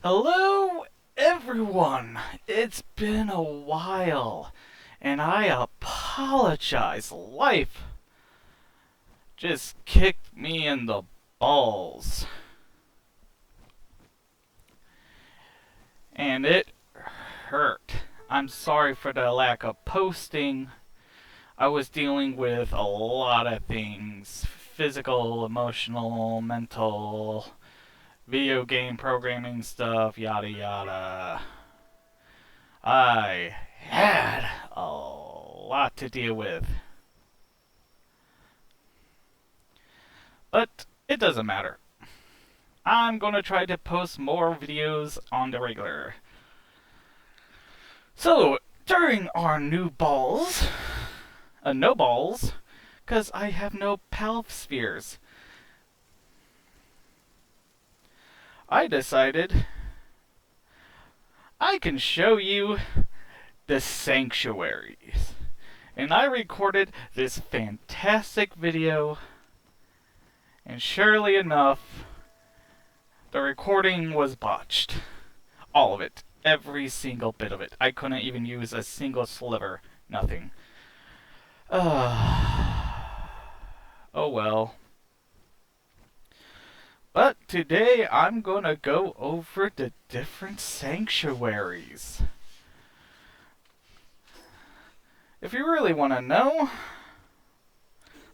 Hello, everyone. It's been a while, and I apologize. Life just kicked me in the balls, and it hurt. I'm sorry for the lack of posting. I was dealing with a lot of things: physical, emotional, mental, video game programming stuff, yada yada. I had a lot to deal with. But it doesn't matter. I'm gonna try to post more videos on the regular. So, during our new balls, no balls, because I have no pal spheres, I decided I can show you the sanctuaries. And I recorded this fantastic video, and surely enough, the recording was botched. All of it. Every single bit of it. I couldn't even use a single sliver. Nothing. Oh well. But today I'm gonna go over the different sanctuaries. If you really want to know,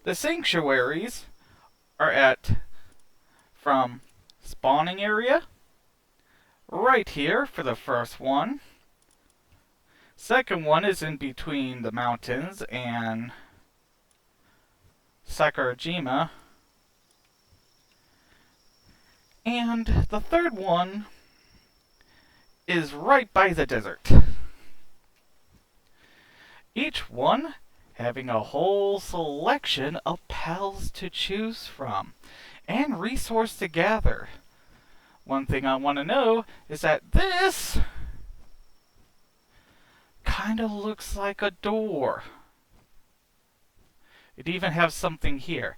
the sanctuaries are from spawning area, right here for the first one. Second one is in between the mountains and Sakurajima. And the third one is right by the desert. Each one having a whole selection of pals to choose from and resource to gather. One thing I want to know is that this kind of looks like a door. It even has something here.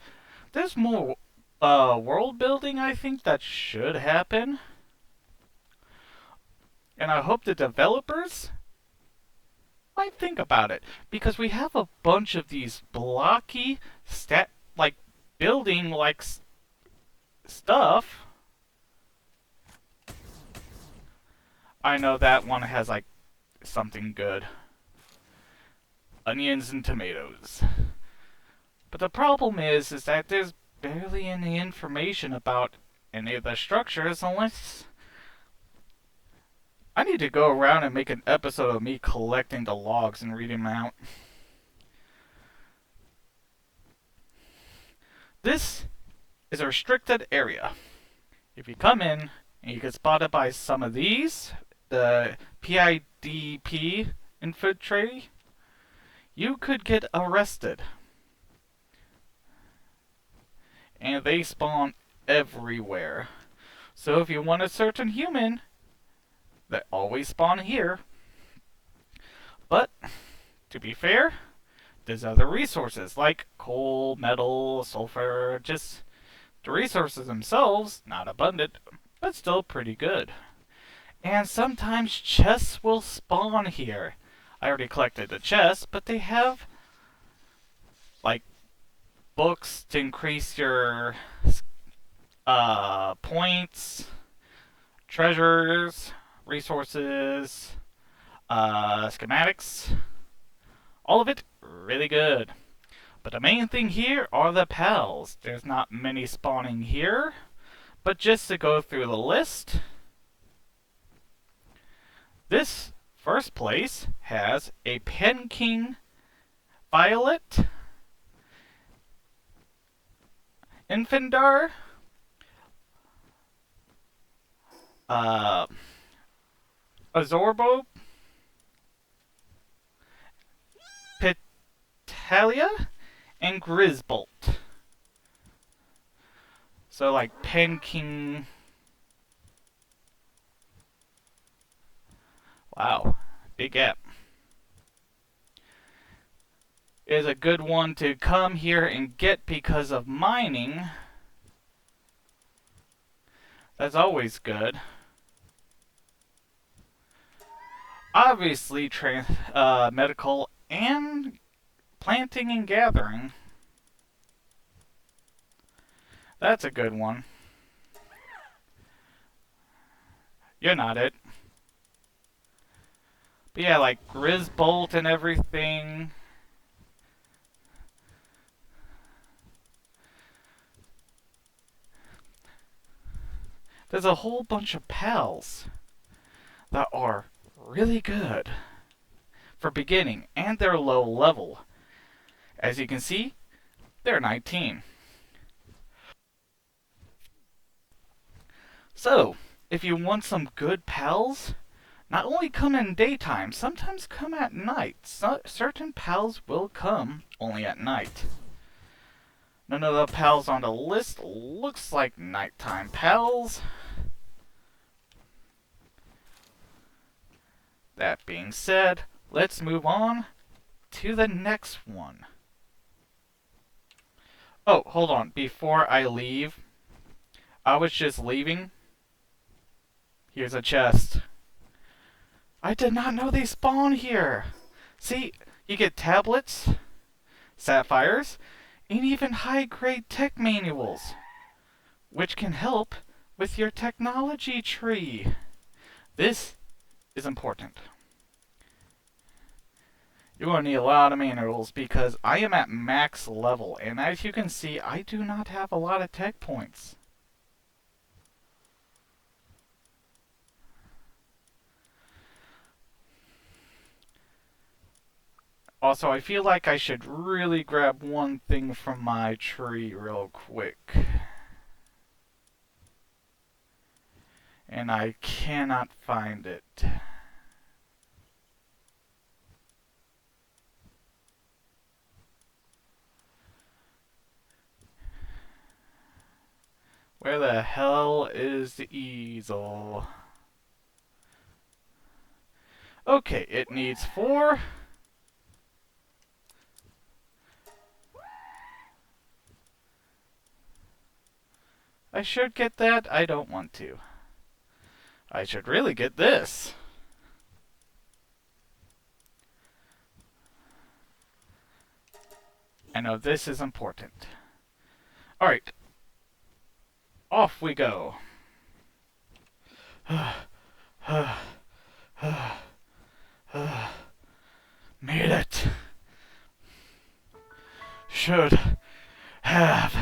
There's more world building, I think, that should happen. And I hope the developers might think about it, because we have a bunch of these blocky building stuff. I know that one has something good. Onions and tomatoes. But the problem is that there's barely any information about any of the structures unless I need to go around and make an episode of me collecting the logs and reading them out. This is a restricted area. If you come in and you get spotted by some of these, the PIDP infiltrate, you could get arrested. And they spawn everywhere. So if you want a certain human, they always spawn here. But, to be fair, there's other resources like coal, metal, sulfur, just the resources themselves, not abundant, but still pretty good. And sometimes chests will spawn here. I already collected the chests, but they have books to increase your points, treasures, resources, schematics. All of it really good. But the main thing here are the pals. There's not many spawning here, but just to go through the list, this first place has a Pen King Violet, Infandar, Azorbo, Petalia, and Grisbolt. So Pen King. Wow, big gap. Is a good one to come here and get because of mining. That's always good. Obviously, medical and planting and gathering. That's a good one. You're not it. But yeah, like Grisbolt and everything. There's a whole bunch of pals that are really good for beginning, and they're low level. As you can see, they're 19. So, if you want some good pals, not only come in daytime, sometimes come at night. Certain pals will come only at night. None of the pals on the list looks like nighttime pals. That being said, let's move on to the next one. Oh, hold on. Before I leave, I was just leaving. Here's a chest. I did not know they spawn here. See, you get tablets, sapphires, and even high-grade tech manuals, which can help with your technology tree. This is important. You're going to need a lot of manuals because I am at max level, and as you can see, I do not have a lot of tech points. Also, I feel like I should really grab one thing from my tree real quick. And I cannot find it. Where the hell is the easel? Okay, it needs 4. I should get that. I don't want to. I should really get this. I know this is important. Alright. Off we go. Made it. Should have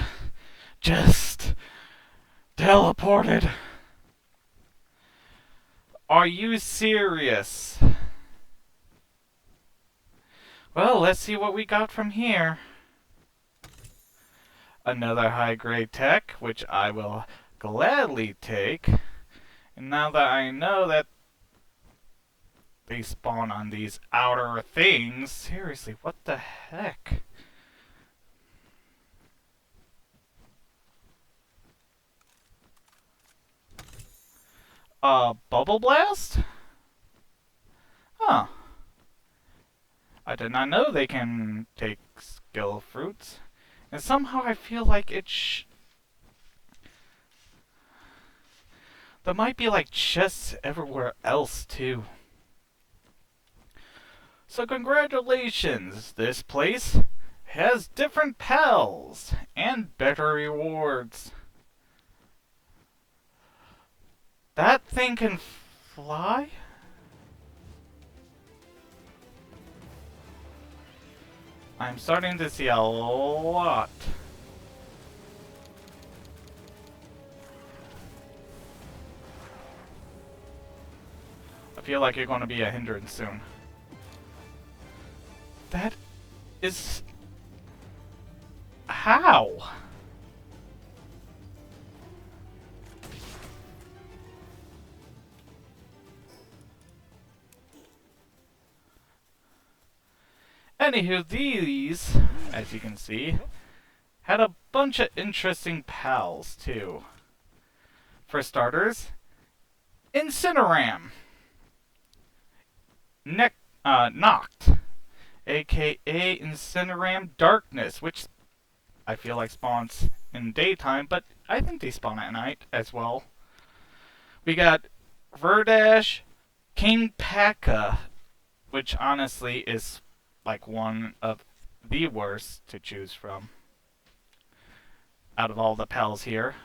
just teleported. Are you serious? Well, let's see what we got from here. Another high-grade tech, which I will gladly take. And now that I know that they spawn on these outer things, seriously, what the heck? Bubble Blast? Huh. I did not know they can take skill fruits. And somehow I feel like there might be like chests everywhere else too. So congratulations, this place has different pals and better rewards. That thing can fly? I'm starting to see a lot. I feel like you're going to be a hindrance soon. That is... How? Anywho, these, as you can see, had a bunch of interesting pals, too. For starters, Incineram. Knocked, aka Incineram Darkness, which I feel like spawns in daytime, but I think they spawn at night as well. We got Verdash, King Paka, which honestly is like one of the worst to choose from out of all the pals here.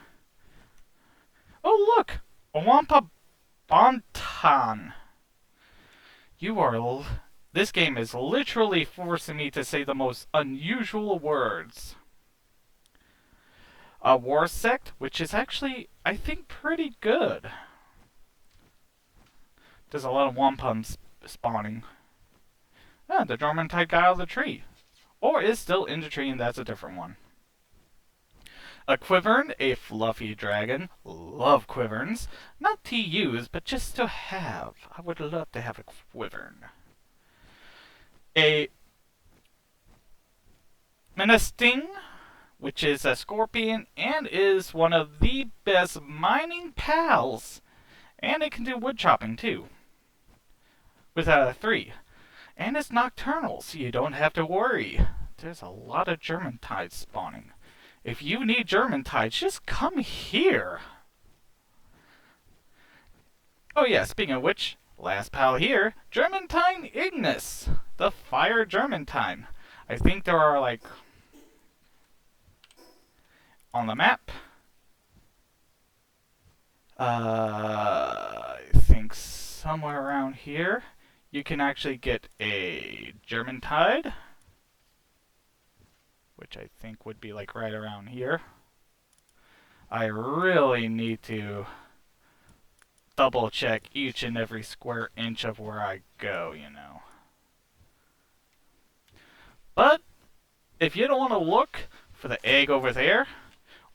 Oh look! A Wampa Bonton. You are... This game is literally forcing me to say the most unusual words. A war sect, which is actually, I think, pretty good. There's a lot of wampums spawning. Ah, the Dormantide got out of the tree. Or is still in the tree, and that's a different one. A Quivern, a fluffy dragon. Love Quiverns. Not to use, but just to have. I would love to have a Quivern. A Menasting, which is a scorpion and is one of the best mining pals. And it can do wood chopping too. With a 3. And it's nocturnal, so you don't have to worry. There's a lot of German tides spawning. If you need German tides, just come here. Oh yeah, speaking of which, last pal here, Germantine Ignis. The Fire Germantine. I think there are like... on the map. I think somewhere around here, you can actually get a Germantide, which I think would be like right around here. I really need to double check each and every square inch of where I go, you know. But if you don't want to look for the egg over there,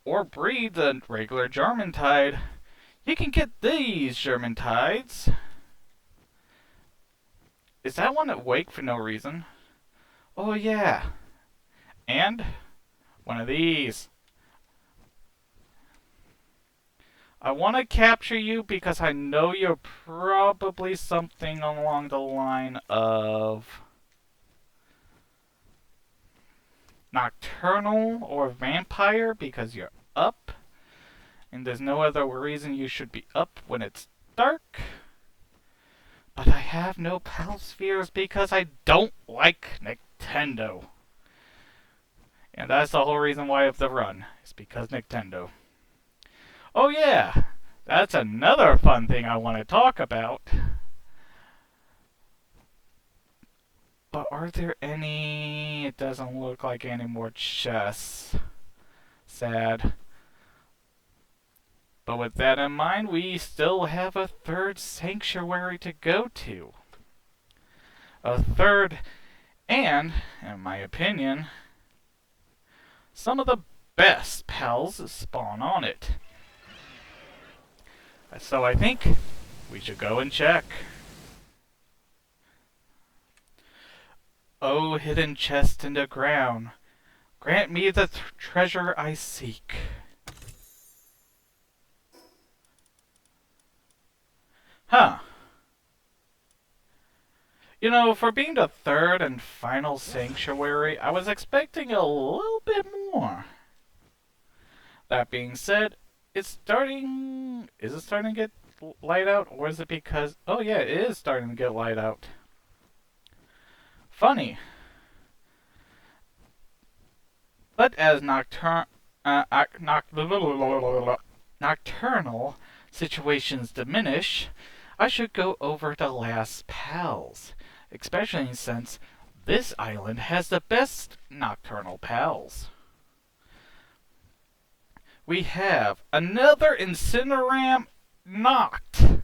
or breed the regular Germantide, you can get these Germantides. Is that one awake for no reason? Oh yeah. And one of these. I want to capture you because I know you're probably something along the line of nocturnal or vampire because you're up. And there's no other reason you should be up when it's dark. But I have no pal spheres because I don't like Nintendo. And that's the whole reason why I have the run. It's because Nintendo. Oh yeah, that's another fun thing I want to talk about. But are there any... It doesn't look like any more chests. Sad. But with that in mind, we still have a third sanctuary to go to. A third, and, in my opinion, some of the best pals spawn on it. So I think we should go and check. Oh, hidden chest in the ground, grant me the treasure I seek. Huh. You know, for being the third and final sanctuary, I was expecting a little bit more. That being said, it's starting... Is it starting to get light out? Or is it because... Oh yeah, it is starting to get light out. Funny. But as nocturnal situations diminish, I should go over the last pals. Especially since this island has the best nocturnal pals. We have another Incineram Noct.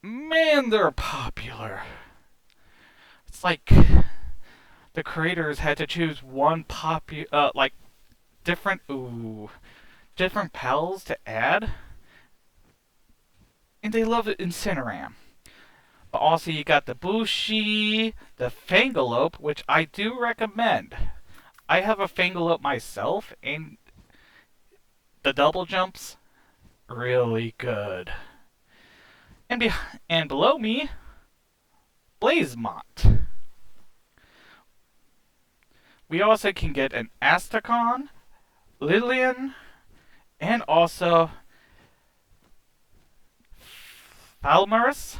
Man, they're popular. It's like the creators had to choose one different pals to add. And they love Incineram. But also you got the Bushi, the Fangalope, which I do recommend. I have a Fangalope myself, and the double jumps, really good. And below me, Blazemont. We also can get an Astacon, Lillian, and also Falmaris.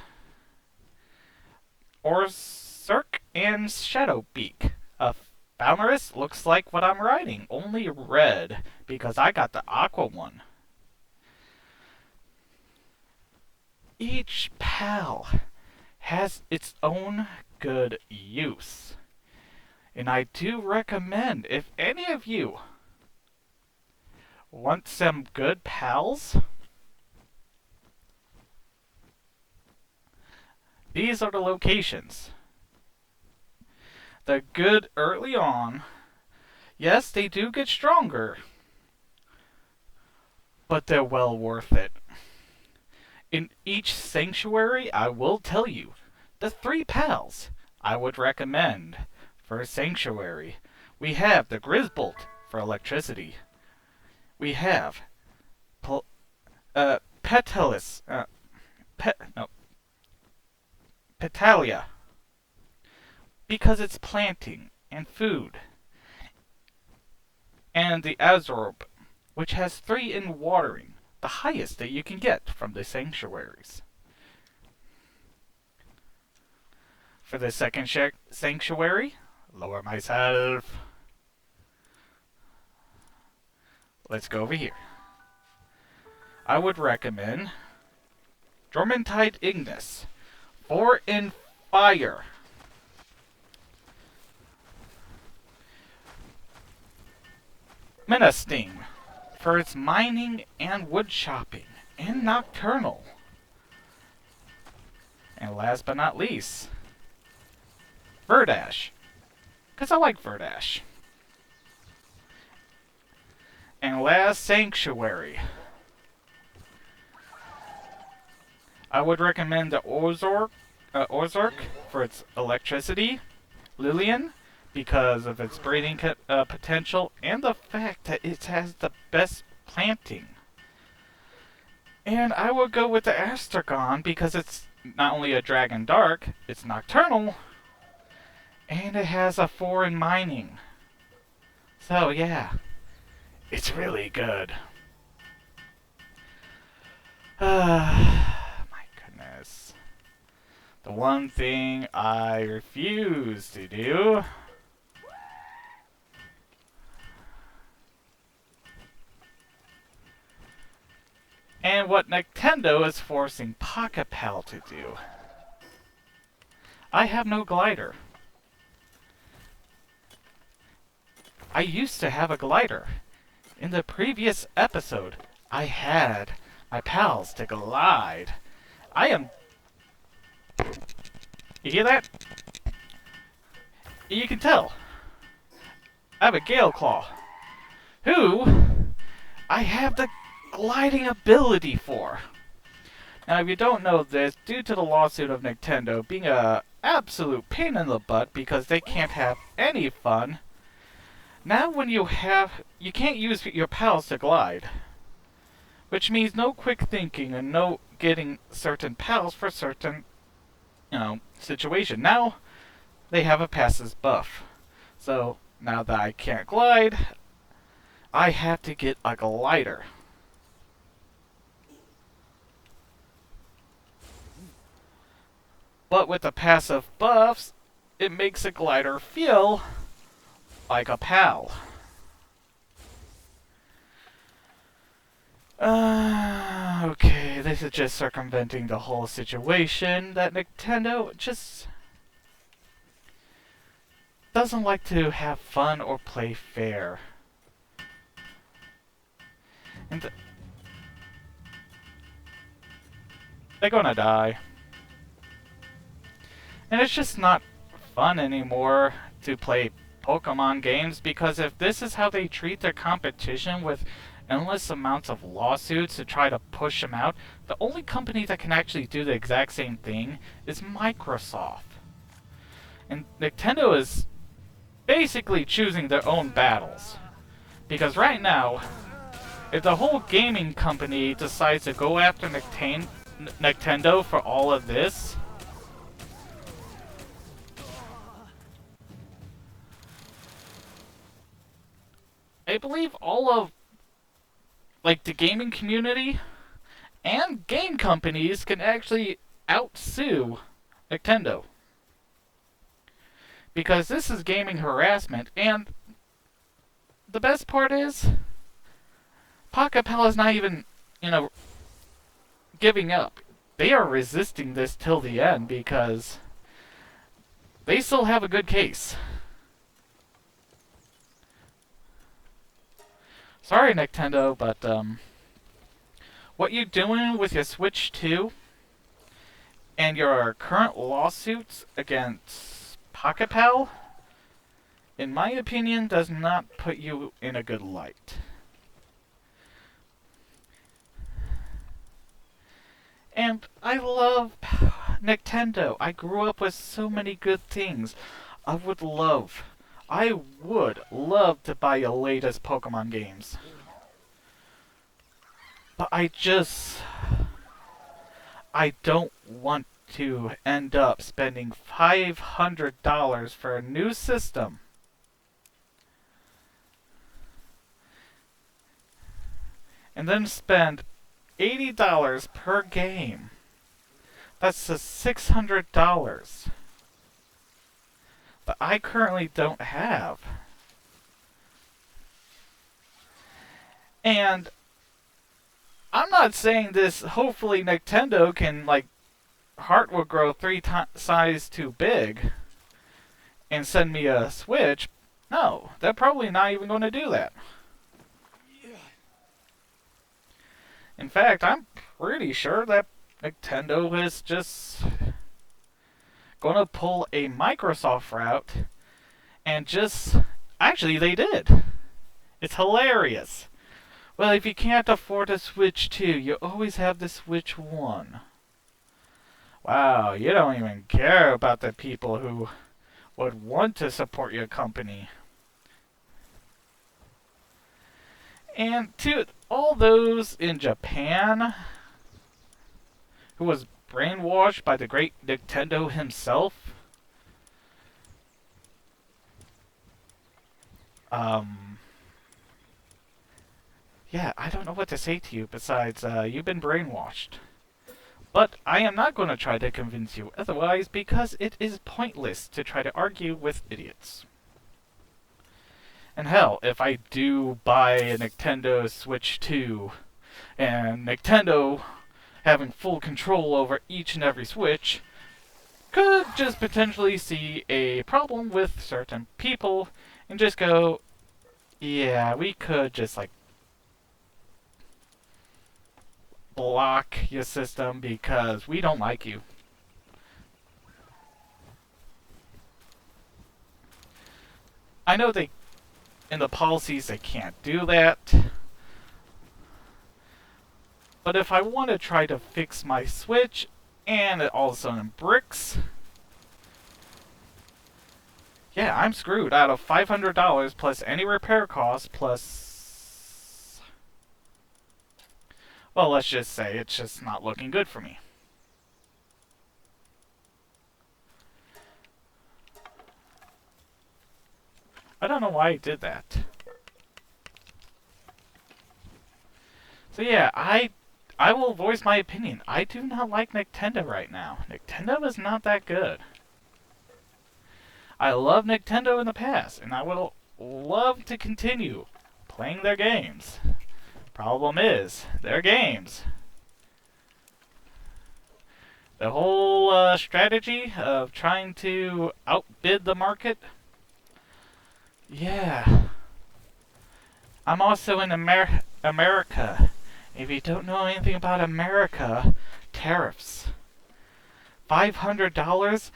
Orsurk and Shadowbeak. Balmerus looks like what I'm riding, only red, because I got the aqua one. Each pal has its own good use. And I do recommend, if any of you want some good pals, these are the locations. They're good early on. Yes, they do get stronger, but they're well worth it. In each sanctuary, I will tell you, the 3 pals I would recommend for a sanctuary. We have the Grizzbolt for electricity. We have Petalis, Petalia, because it's planting and food. And the Azorb, which has 3 in watering, the highest that you can get from the sanctuaries. For the second sanctuary, lower myself. Let's go over here. I would recommend Dormantide Ignis, 4 in fire. Menasting, for its mining and wood chopping, and nocturnal. And last but not least, Verdash, because I like Verdash. And last sanctuary, I would recommend the Orzork for its electricity, Lillian, because of its breeding potential and the fact that it has the best planting. And I would go with the Astragon because it's not only a Dragon Dark, it's nocturnal, and it has a 4 in mining. So yeah, it's really good. My goodness. The one thing I refuse to do and what Nintendo is forcing Pocket Pal to do. I have no glider. I used to have a glider. In the previous episode, I had my pals to glide. I am... You hear that? You can tell. I have a Gale Claw, who I have the gliding ability for. Now, if you don't know this, due to the lawsuit of Nintendo being a absolute pain in the butt because they can't have any fun, now when you can't use your pals to glide. Which means no quick thinking and no getting certain pals for certain, situation. Now, they have a passes buff. So, now that I can't glide, I have to get a glider. But with the passive buffs, it makes a glider feel like a pal. Okay, this is just circumventing the whole situation that Nintendo just doesn't like to have fun or play fair. And they're gonna die. And it's just not fun anymore to play Pokemon games, because if this is how they treat their competition with endless amounts of lawsuits to try to push them out, the only company that can actually do the exact same thing is Microsoft. And Nintendo is basically choosing their own battles. Because right now, if the whole gaming company decides to go after Nintendo for all of this, I believe all of the gaming community and game companies can actually outsue Nintendo. Because this is gaming harassment, and the best part is, Pocket Pal is not even, giving up. They are resisting this till the end because they still have a good case. Sorry, Nintendo, but what you doing with your Switch 2 and your current lawsuits against Pocket Pal, in my opinion, does not put you in a good light. And I love Nintendo. I grew up with so many good things. I would love to buy your latest Pokemon games. But I don't want to end up spending $500 for a new system. And then spend $80 per game. That's $600 that I currently don't have. And I'm not saying this, hopefully Nintendo can, heart will grow 3 size too big and send me a Switch. No, they're probably not even going to do that. In fact, I'm pretty sure that Nintendo is just going to pull a Microsoft route and just... Actually, they did. It's hilarious. Well, if you can't afford a Switch 2, you always have the Switch 1. Wow, you don't even care about the people who would want to support your company. And to all those in Japan who was brainwashed by the great Nintendo himself, yeah, I don't know what to say to you besides, you've been brainwashed. But I am not going to try to convince you otherwise because it is pointless to try to argue with idiots. And hell, if I do buy a Nintendo Switch 2, and Nintendo having full control over each and every Switch, could just potentially see a problem with certain people, and just go, yeah, we could just, block your system because we don't like you. I know in the policies they can't do that. But if I want to try to fix my Switch and it all of a sudden bricks, yeah, I'm screwed out of $500 plus any repair costs plus... Well, let's just say it's just not looking good for me. I don't know why I did that. So yeah, I will voice my opinion. I do not like Nintendo right now. Nintendo is not that good. I love Nintendo in the past, and I will love to continue playing their games. Problem is, their games. The whole strategy of trying to outbid the market. Yeah. I'm also in America. If you don't know anything about America, tariffs. $500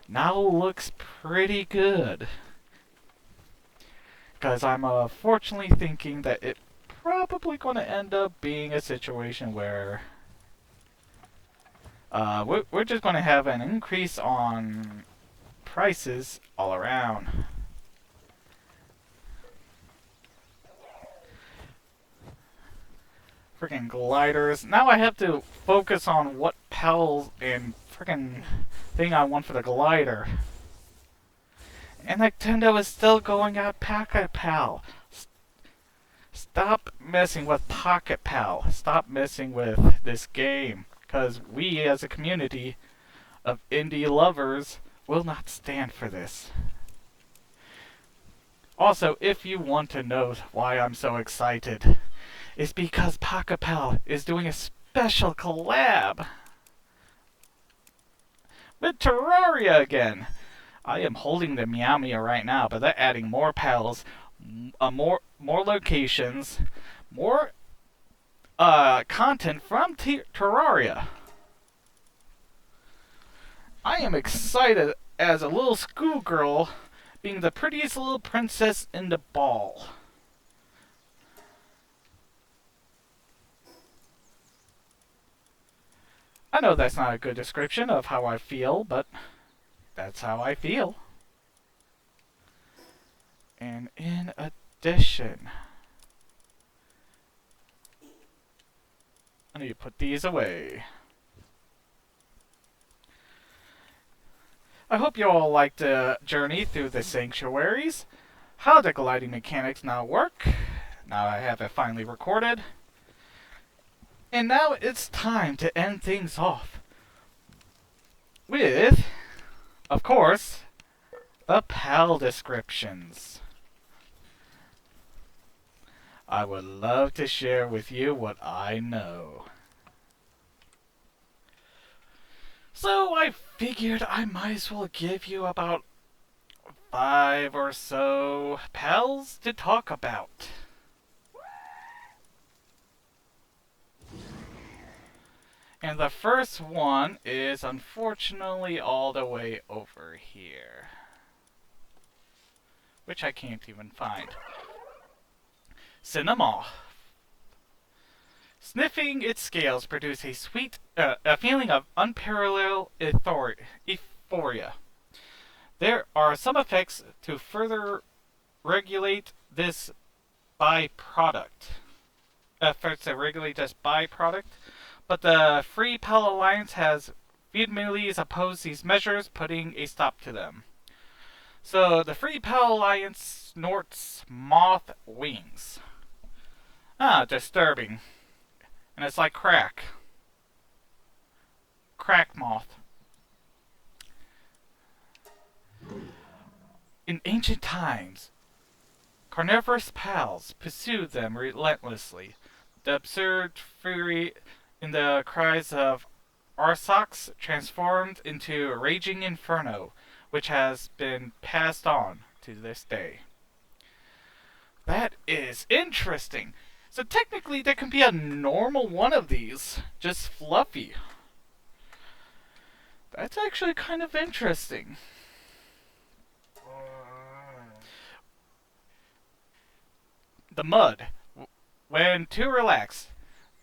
now looks pretty good. Because I'm fortunately thinking that it probably going to end up being a situation where we're just going to have an increase on prices all around. Freaking gliders. Now I have to focus on what pals and freaking thing I want for the glider. And Nintendo is still going out Pocket Pal. Stop messing with Pocket Pal. Stop messing with this game. Because we as a community of indie lovers will not stand for this. Also, if you want to know why I'm so excited, it's because Pacapel is doing a special collab with Terraria again. I am holding the Meow Meow right now, but they're adding more pals, more locations, more content from Terraria. I am excited as a little schoolgirl being the prettiest little princess in the ball. I know that's not a good description of how I feel, but that's how I feel. And in addition, I need to put these away. I hope you all liked the journey through the sanctuaries, how the gliding mechanics now work. Now I have it finally recorded. And now it's time to end things off with, of course, the PAL descriptions. I would love to share with you what I know. So I figured I might as well give you about 5 or so pals to talk about. And the first one is unfortunately all the way over here, which I can't even find. Cinema. Sniffing its scales produce a feeling of unparalleled euphoria. There are some effects to further regulate this byproduct. But the Free Pal Alliance has vehemently opposed these measures, putting a stop to them. So the Free Pal Alliance snorts moth wings. Disturbing. And it's like crack. Crack moth. In ancient times, carnivorous pals pursued them relentlessly. The absurd fury in the cries of Arsax transformed into a raging inferno, which has been passed on to this day. That is interesting. So technically there can be a normal one of these, just fluffy. That's actually kind of interesting. The mud. When too relaxed,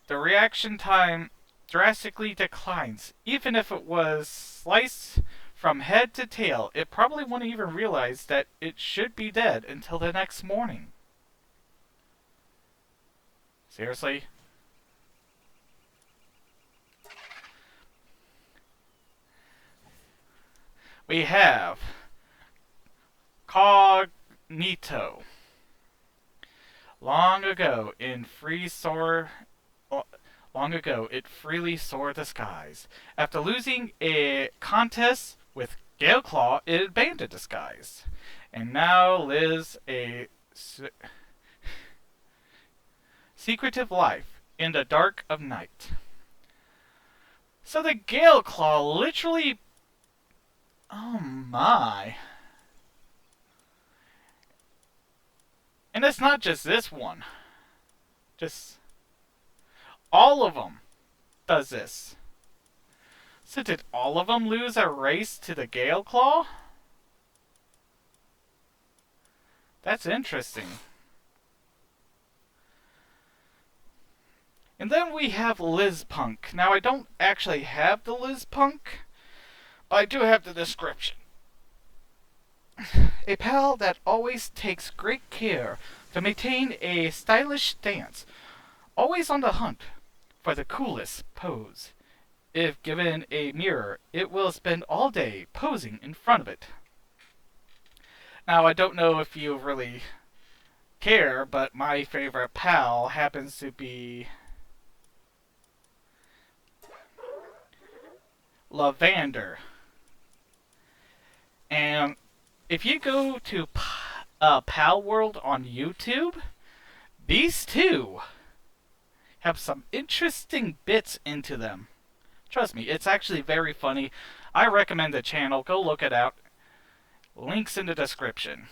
the reaction time drastically declines. Even if it was sliced from head to tail, it probably wouldn't even realize that it should be dead until the next morning. Seriously? We have Cognito. Long ago, it freely soared the skies. After losing a contest with Galeclaw, it abandoned the skies, and now lives a secretive life in the dark of night. So the Galeclaw literally... Oh my. And it's not just this one. Just... all of them does this. So did all of them lose a race to the Galeclaw? That's interesting. And then we have Lizpunk. Now I don't actually have the Lizpunk, but I do have the description. A pal that always takes great care to maintain a stylish stance, always on the hunt for the coolest pose. If given a mirror, it will spend all day posing in front of it. Now, I don't know if you really care, but my favorite pal happens to be Lavender. And if you go to Palworld on YouTube, these two have some interesting bits into them. Trust me, it's actually very funny. I recommend the channel. Go look it out. Links in the description.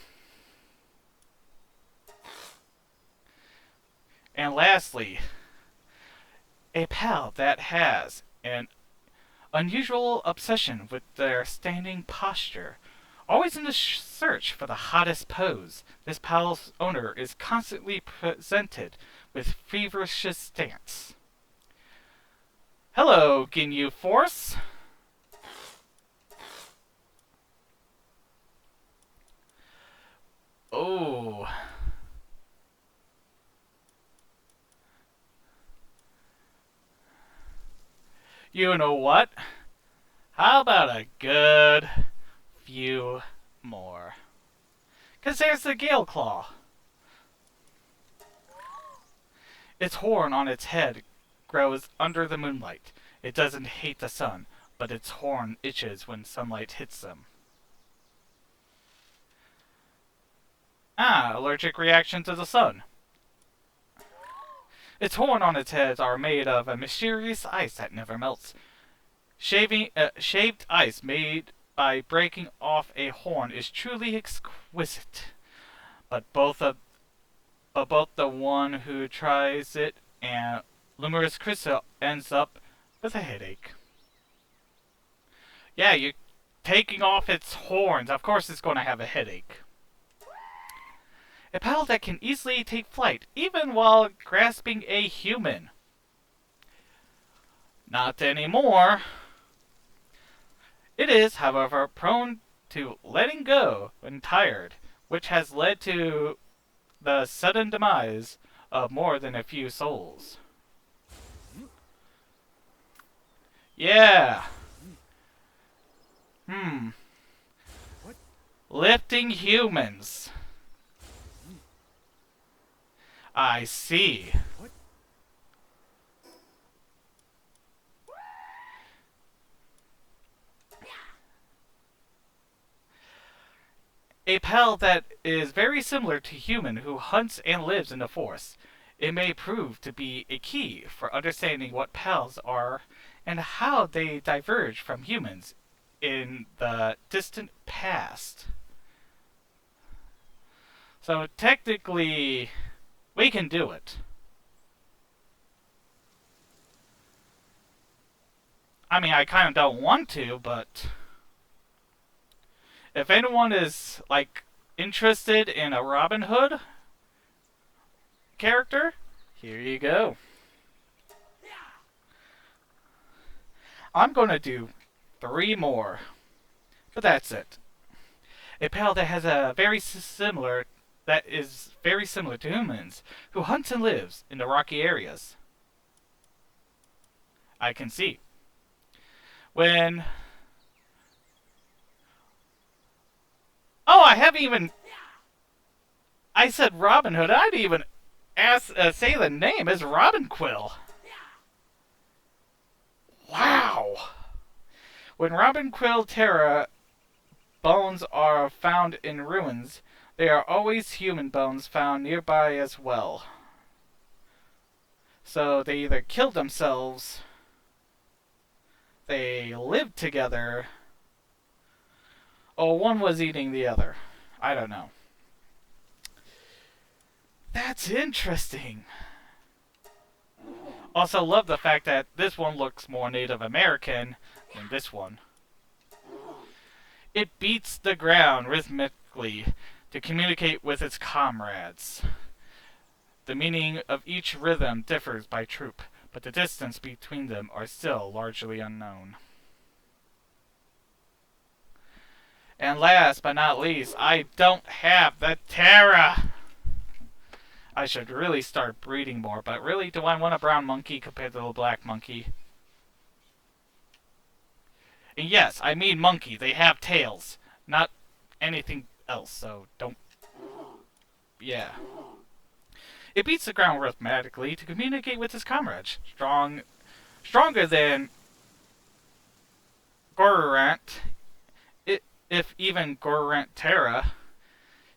And lastly, a pal that has an unusual obsession with their standing posture. Always in the search for the hottest pose, this pal's owner is constantly presented with feverish stance. Hello, Ginyu Force. Oh. You know what? How about a good few more? 'Cause there's the Gale Claw. Its horn on its head grows under the moonlight. It doesn't hate the sun, but its horn itches when sunlight hits them. Ah, allergic reaction to the sun. Its horn on its head are made of a mysterious ice that never melts. Shaved ice made by breaking off a horn is truly exquisite. But both the one who tries it and Lumerous Crystal ends up with a headache. Yeah, you're taking off its horns. Of course it's going to have a headache. A pal that can easily take flight, even while grasping a human. Not anymore. It is, however, prone to letting go when tired, which has led to the sudden demise of more than a few souls. Yeah. Lifting humans. I see. A pal that is very similar to human who hunts and lives in the forest. It may prove to be a key for understanding what pals are and how they diverge from humans in the distant past. So technically, we can do it. I mean, I kind of don't want to, but if anyone is, like, interested in a Robin Hood character, here you go. I'm going to do 3 more, but that's it. A pal that has a that is very similar to humans, who hunts and lives in the rocky areas. I can see. When... Oh, I haven't even... I said Robin Hood. I didn't even say the name. It's Robin Quill. Wow. When Robin Quill Terra bones are found in ruins, they are always human bones found nearby as well. So they either killed themselves, they lived together, or one was eating the other. I don't know. That's interesting. Also love the fact that this one looks more Native American than this one. It beats the ground rhythmically to communicate with its comrades. The meaning of each rhythm differs by troop, but the distance between them are still largely unknown. And last but not least, I don't have the Terra! I should really start breeding more, but really, do I want a brown monkey compared to the black monkey? And yes, I mean monkey. They have tails, not anything else, so don't... Yeah. It beats the ground rhythmically to communicate with its comrades. Stronger than Gorurant, if even Gorurant Terra.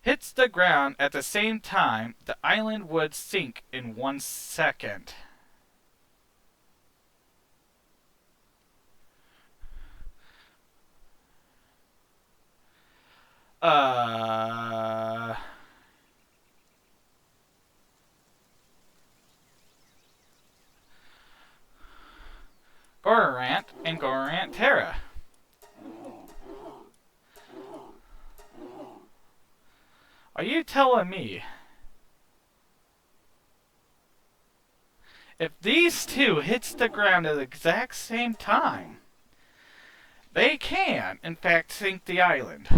hits the ground at the same time, the island would sink in 1 second. Uh... Gororant and Gororant Terra. Are you telling me if these two hits the ground at the exact same time, they can, in fact, sink the island?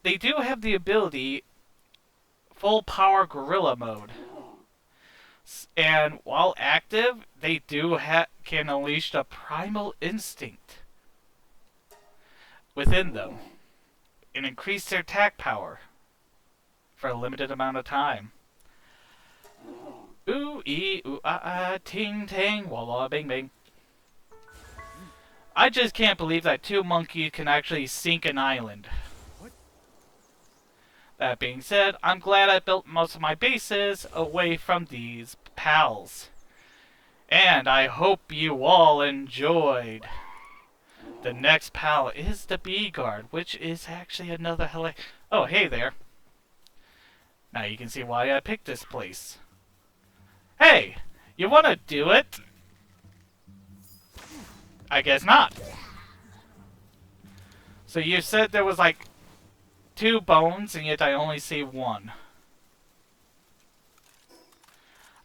They do have the ability full power gorilla mode. And while active, they do can unleash the primal instinct within them and increase their attack power for a limited amount of time. Ooh ee ooh ah ah ting tang walla bing bing. I just can't believe that two monkeys can actually sink an island. That being said, I'm glad I built most of my bases away from these pals. And I hope you all enjoyed. The next pal is the bee guard, which is actually another Oh, hey there. Now you can see why I picked this place. Hey, you wanna do it? I guess not. So you said there was like 2 bones, and yet I only see 1.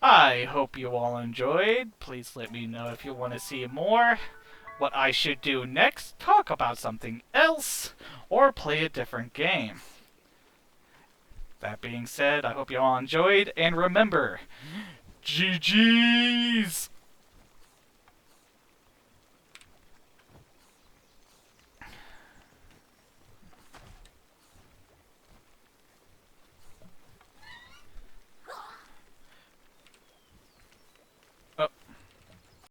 I hope you all enjoyed. Please let me know if you want to see more, what I should do next, talk about something else, or play a different game. That being said, I hope you all enjoyed, and remember, GG's!